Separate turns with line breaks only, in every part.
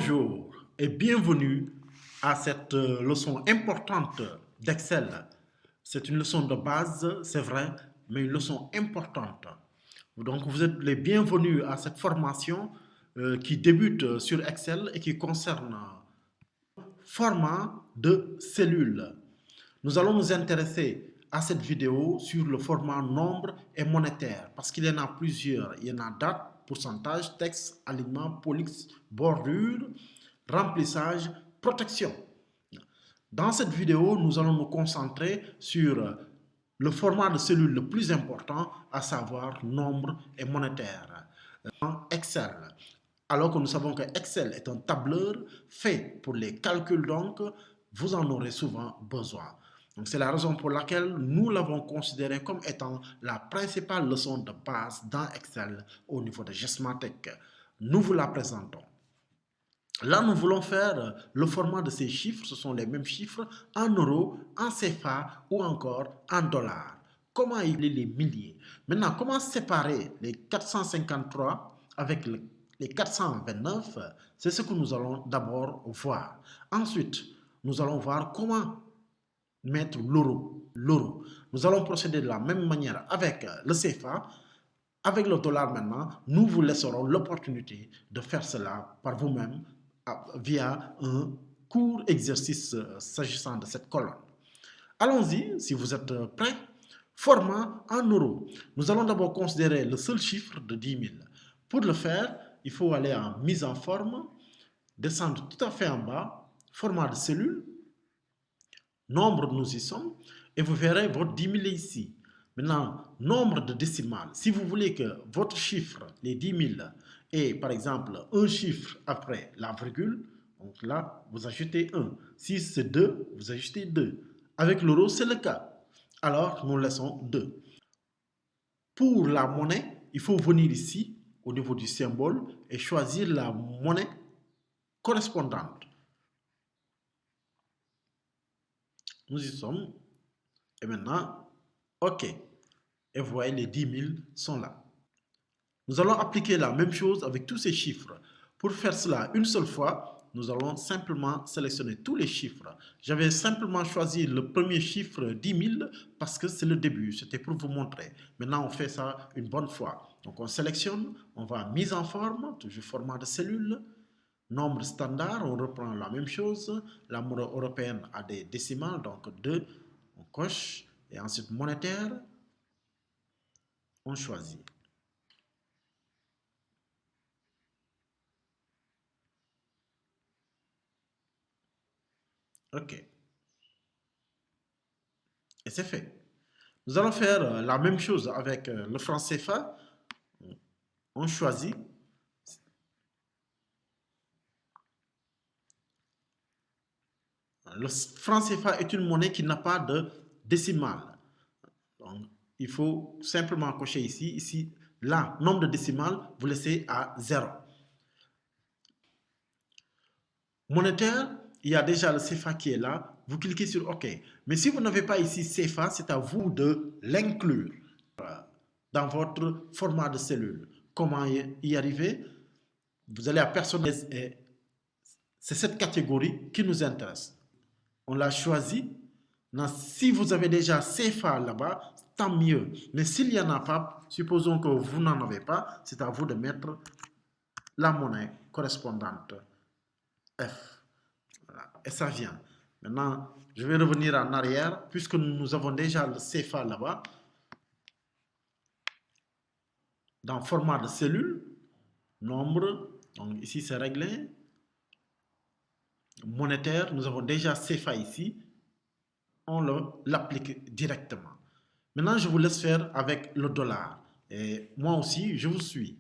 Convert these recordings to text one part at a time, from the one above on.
Bonjour et bienvenue à cette leçon importante d'Excel. C'est une leçon de base, c'est vrai, mais une leçon importante. Donc vous êtes les bienvenus à cette formation qui débute sur Excel et qui concerne format de cellules. Nous allons nous intéresser à cette vidéo sur le format nombre et monétaire parce qu'il y en a plusieurs. Il y en a date, pourcentage, texte, alignement, police, bordure, remplissage, protection. Dans cette vidéo, nous allons nous concentrer sur le format de cellule le plus important, à savoir nombre et monétaire. Excel. Alors que nous savons que Excel est un tableur fait pour les calculs, donc vous en aurez souvent besoin. Donc c'est la raison pour laquelle nous l'avons considéré comme étant la principale leçon de base dans Excel au niveau de Gesmatic. Nous vous la présentons. Là, nous voulons faire le format de ces chiffres, ce sont les mêmes chiffres en euros, en CFA ou encore en dollars. Comment évaluer les milliers? Maintenant, comment séparer les 453 avec les 429? C'est ce que nous allons d'abord voir. Ensuite, nous allons voir comment mettre l'euro. Nous allons procéder de la même manière avec le CFA. Avec le dollar maintenant, nous vous laisserons l'opportunité de faire cela par vous-même via un court exercice s'agissant de cette colonne. Allons-y, si vous êtes prêts. Format en euros. Nous allons d'abord considérer le seul chiffre de 10 000. Pour le faire, il faut aller en mise en forme, descendre tout à fait en bas, format de cellule, nombre, nous y sommes, et vous verrez votre 10 000 ici. Maintenant, nombre de décimales. Si vous voulez que votre chiffre, les 10 000, ait par exemple un chiffre après la virgule, donc là, vous ajoutez 1. Si c'est 2, vous ajoutez 2. Avec l'euro, c'est le cas. Alors, nous laissons 2. Pour la monnaie, il faut venir ici, au niveau du symbole, et choisir la monnaie correspondante. Nous y sommes. Et maintenant, OK. Et vous voyez, les 10 000 sont là. Nous allons appliquer la même chose avec tous ces chiffres. Pour faire cela une seule fois, nous allons simplement sélectionner tous les chiffres. J'avais simplement choisi le premier chiffre 10 000 parce que c'est le début, c'était pour vous montrer. Maintenant, on fait ça une bonne fois. Donc, on sélectionne, on va à mise en forme, toujours format de cellule. Nombre standard, on reprend la même chose. La monnaie européenne a des décimales, donc 2, on coche. Et ensuite, monétaire, on choisit. OK. Et c'est fait. Nous allons faire la même chose avec le franc CFA. On choisit. Le franc CFA est une monnaie qui n'a pas de décimale. Donc, il faut simplement cocher ici. Ici, là, nombre de décimales, vous laissez à 0. Monétaire, il y a déjà le CFA qui est là. Vous cliquez sur OK. Mais si vous n'avez pas ici CFA, c'est à vous de l'inclure dans votre format de cellule. Comment y arriver? Vous allez à personnaliser et c'est cette catégorie qui nous intéresse. On l'a choisi. Si vous avez déjà CFA là-bas, tant mieux. Mais s'il n'y en a pas, supposons que vous n'en avez pas, c'est à vous de mettre la monnaie correspondante F. Voilà. Et ça vient. Maintenant, je vais revenir en arrière, puisque nous avons déjà le CFA là-bas. Dans format de cellule, nombre, donc ici c'est réglé. Monétaire, nous avons déjà CFA ici. On l'applique directement. Maintenant, je vous laisse faire avec le dollar. Et moi aussi, je vous suis.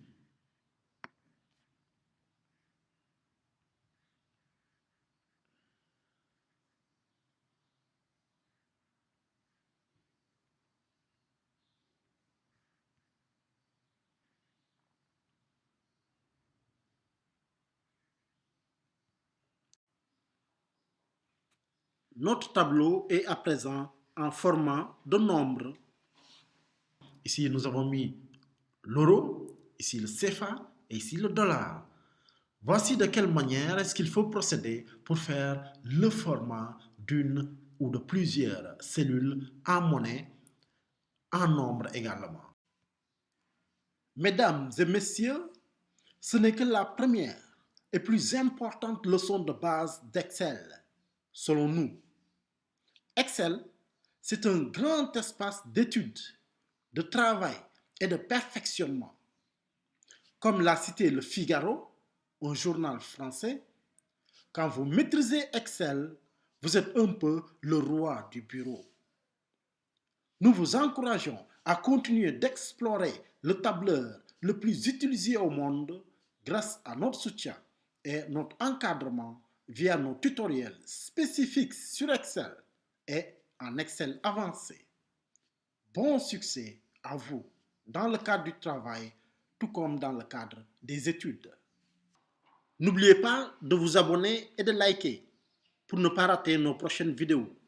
Notre tableau est à présent en format de nombre. Ici, nous avons mis l'euro, ici le CFA et ici le dollar. Voici de quelle manière est-ce qu'il faut procéder pour faire le format d'une ou de plusieurs cellules en monnaie, en nombre également. Mesdames et messieurs, ce n'est que la première et plus importante leçon de base d'Excel, selon nous. Excel, c'est un grand espace d'études, de travail et de perfectionnement. Comme l'a cité Le Figaro, un journal français, quand vous maîtrisez Excel, vous êtes un peu le roi du bureau. Nous vous encourageons à continuer d'explorer le tableur le plus utilisé au monde grâce à notre soutien et notre encadrement via nos tutoriels spécifiques sur Excel et en Excel avancé. Bon succès à vous dans le cadre du travail tout comme dans le cadre des études. N'oubliez pas de vous abonner et de liker pour ne pas rater nos prochaines vidéos.